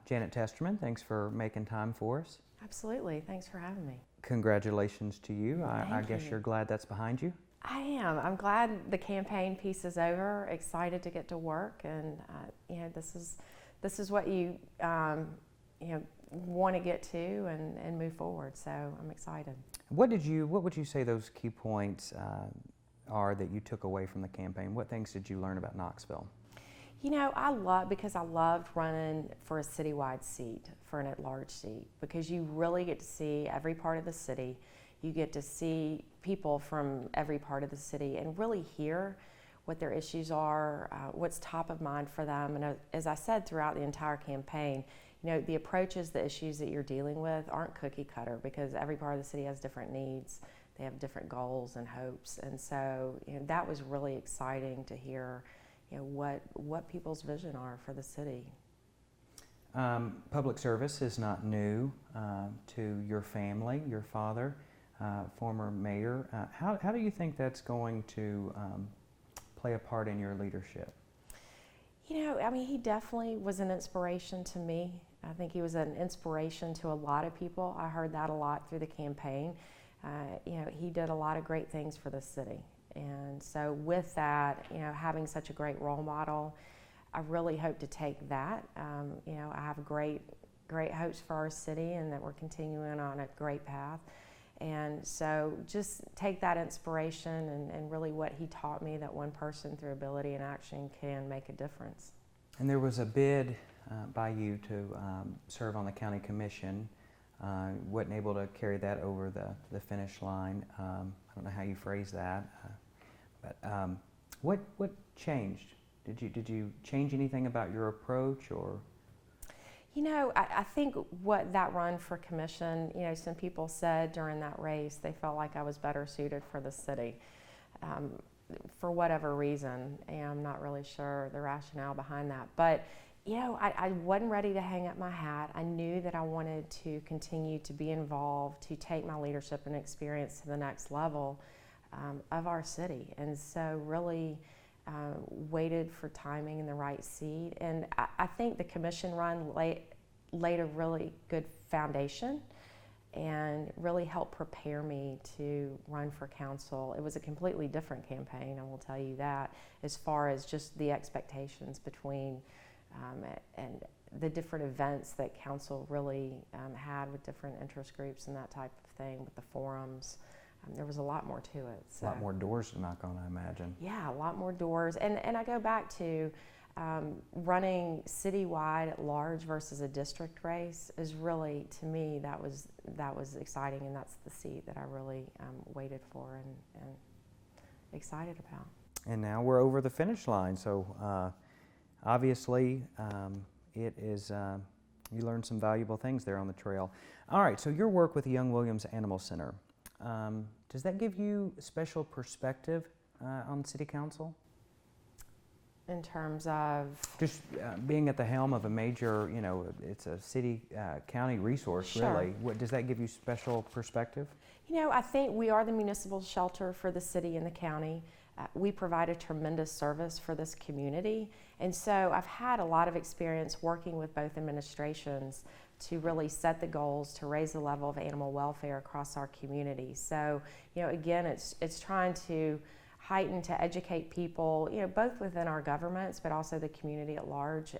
Janet Testerman, thanks for making time for us. Absolutely. Thanks for having me. Congratulations to you. I guess you. you're glad that's behind you? I am. I'm glad the campaign piece is over. Excited to get to work, and this is what you want to get to and move forward. So I'm excited. What would you say those key points are that you took away from the campaign? What things did you learn about Knoxville? I loved running for a citywide seat, for an at-large seat, because you really get to see every part of the city. You get to see people from every part of the city and really hear what their issues are, what's top of mind for them. And as I said throughout the entire campaign, the approaches, the issues that you're dealing with aren't cookie cutter, because every part of the city has different needs. They have different goals and hopes. And so that was really exciting to hear what people's vision are for the city. Public service is not new to your family, your father, former mayor. How do you think that's going to play a part in your leadership? He definitely was an inspiration to me. I think he was an inspiration to a lot of people. I heard that a lot through the campaign. He did a lot of great things for the city. And so with that, having such a great role model, I really hope to take that. I have great hopes for our city, and that we're continuing on a great path. And so just take that inspiration and really what he taught me, that one person through ability and action can make a difference. And there was a bid by you to serve on the county commission. Wasn't able to carry that over the finish line. I don't know how you phrase that, but what changed? Did you change anything about your approach, or? I think what that run for commission, some people said during that race they felt like I was better suited for the city, for whatever reason, and I'm not really sure the rationale behind that. But I wasn't ready to hang up my hat. I knew that I wanted to continue to be involved, to take my leadership and experience to the next level of our city, and so really waited for timing and the right seat. And I think the commission run laid a really good foundation and really helped prepare me to run for council. It was a completely different campaign, I will tell you that, as far as just the expectations between and the different events that council really had with different interest groups and that type of thing, with the forums. There was a lot more to it. So. A lot more doors to knock on, I imagine. Yeah, a lot more doors. And I go back to running citywide at large versus a district race is really, to me, that was exciting, and that's the seat that I really waited for and excited about. And now we're over the finish line, so obviously it is, you learned some valuable things there on the trail. All right, so your work with the Young Williams Animal Center, does that give you a special perspective on City Council? In terms of? Just being at the helm of a major, it's a city, county resource, Sure. Really. Does that give you special perspective? I think we are the municipal shelter for the city and the county. We provide a tremendous service for this community. And so I've had a lot of experience working with both administrations to really set the goals to raise the level of animal welfare across our community. So, again, it's trying to heighten, to educate people, both within our governments, but also the community at large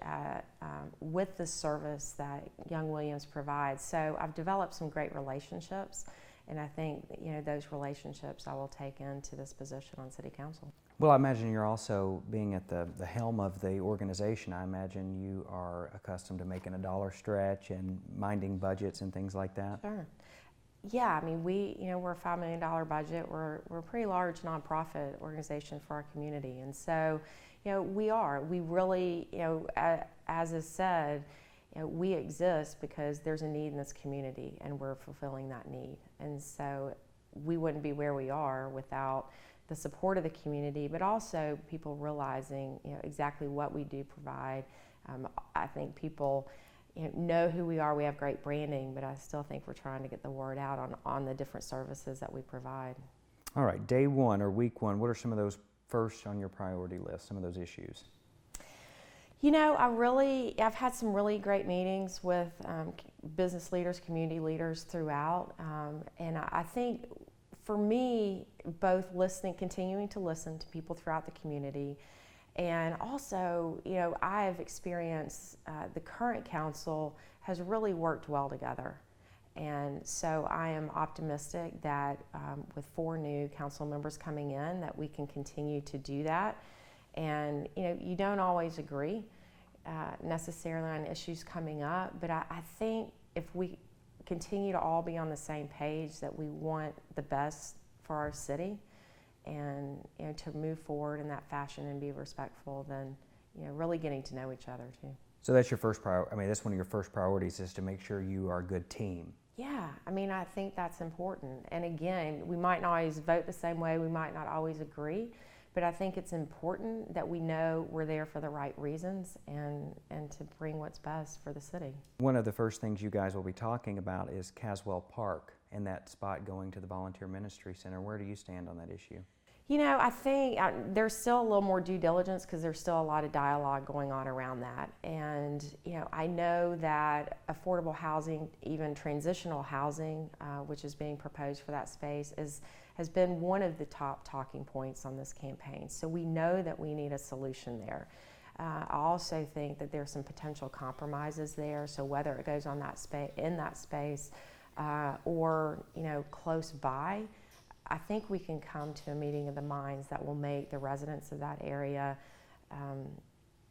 with the service that Young Williams provides. So I've developed some great relationships, and I think those relationships I will take into this position on City Council. Well, I imagine you're also, being at the helm of the organization, I imagine you are accustomed to making a dollar stretch and minding budgets and things like that. Sure. Yeah, we're a $5 million budget. We're a pretty large nonprofit organization for our community, and so, we really, as is said, we exist because there's a need in this community, and we're fulfilling that need. And so, we wouldn't be where we are without the support of the community, but also people realizing, exactly what we do provide. I think people know who we are. We have great branding, but I still think we're trying to get the word out on the different services that we provide. All right, day one or week one, what are some of those first on your priority list, some of those issues? You know, I've had some really great meetings with business leaders, community leaders throughout, and I think for me, both continuing to listen to people throughout the community, and also, you know, I've experienced the current council has really worked well together. And so I am optimistic that with 4 new council members coming in, that we can continue to do that. And you know, you don't always agree necessarily on issues coming up, but I think if we continue to all be on the same page that we want the best for our city, and you know, to move forward in that fashion and be respectful, then you know, really getting to know each other too. So that's your first priority. I mean, that's one of your first priorities, is to make sure you are a good team. Yeah, I mean, I think that's important. And again, we might not always vote the same way, we might not always agree, but I think it's important that we know we're there for the right reasons and to bring what's best for the city. One of the first things you guys will be talking about is Caswell Park and that spot going to the Volunteer Ministry Center. Where do you stand on that issue? You know, I think there's still a little more due diligence because there's still a lot of dialogue going on around that. And, you know, I know that affordable housing, even transitional housing, which is being proposed for that space, has been one of the top talking points on this campaign. So we know that we need a solution there. I also think that there's some potential compromises there. So whether it goes on that in that space or, you know, close by, I think we can come to a meeting of the minds that will make the residents of that area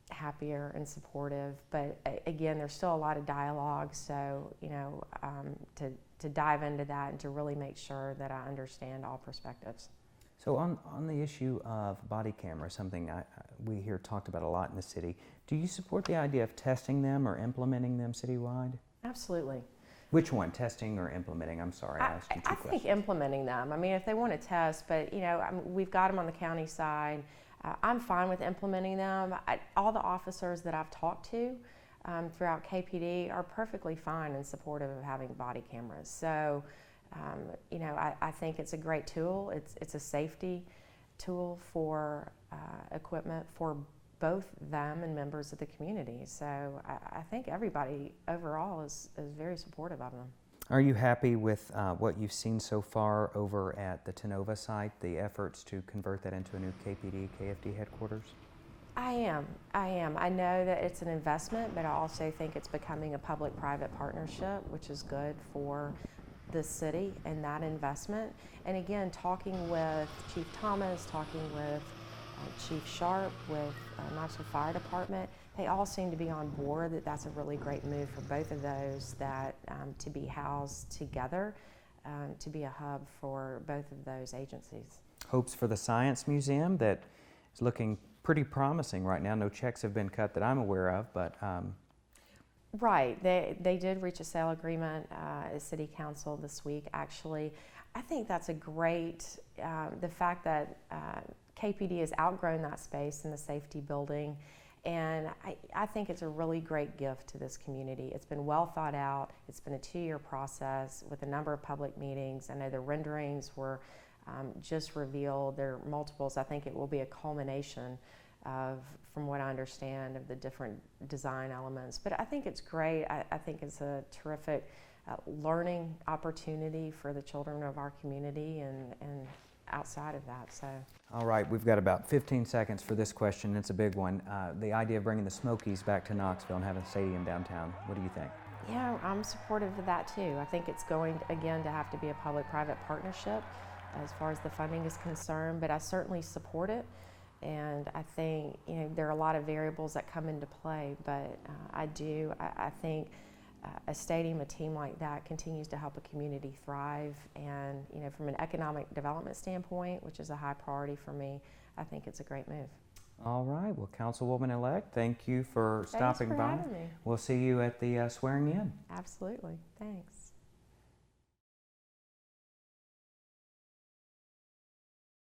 happier and supportive. But again, there's still a lot of dialogue, so you know, to dive into that and to really make sure that I understand all perspectives. So on the issue of body cameras, something we hear talked about a lot in the city, do you support the idea of testing them or implementing them citywide? Absolutely. Which one, testing or implementing? I'm sorry, I asked you 2 questions. I think implementing them. I mean, if they want to test, but you know, we've got them on the county side. I'm fine with implementing them. All the officers that I've talked to throughout KPD are perfectly fine and supportive of having body cameras. So, you know, I think it's a great tool. It's a safety tool for equipment for both them and members of the community. So I think everybody overall is very supportive of them. Are you happy with what you've seen so far over at the Tenova site, the efforts to convert that into a new KPD, KFD headquarters? I am. I know that it's an investment, but I also think it's becoming a public-private partnership, which is good for the city and that investment. And again, talking with Chief Thomas, talking with Chief Sharp, with Knoxville Fire Department, they all seem to be on board that that's a really great move for both of those, that to be housed together, to be a hub for both of those agencies. Hopes for the Science Museum, that is looking pretty promising right now. No checks have been cut that I'm aware of, but Right, they did reach a sale agreement at City Council this week, actually. I think that's a great, the fact that KPD has outgrown that space in the safety building, and I think it's a really great gift to this community. It's been well thought out. It's been a 2-year process with a number of public meetings. I know the renderings were just revealed. There are multiples. I think it will be a culmination of, from what I understand, of the different design elements. But I think it's great. I think it's a terrific learning opportunity for the children of our community and outside of that. So. All right, we've got about 15 seconds for this question. It's a big one. The idea of bringing the Smokies back to Knoxville and having a stadium downtown. What do you think? Yeah, I'm supportive of that too. I think it's going, again, to have to be a public-private partnership as far as the funding is concerned, but I certainly support it. And I think, you know, there are a lot of variables that come into play, but I think a stadium, a team like that continues to help a community thrive. And, you know, from an economic development standpoint, which is a high priority for me, I think it's a great move. All right. Well, Councilwoman-elect, thank you for stopping by. Thanks for having me. We'll see you at the swearing in. Absolutely. Thanks.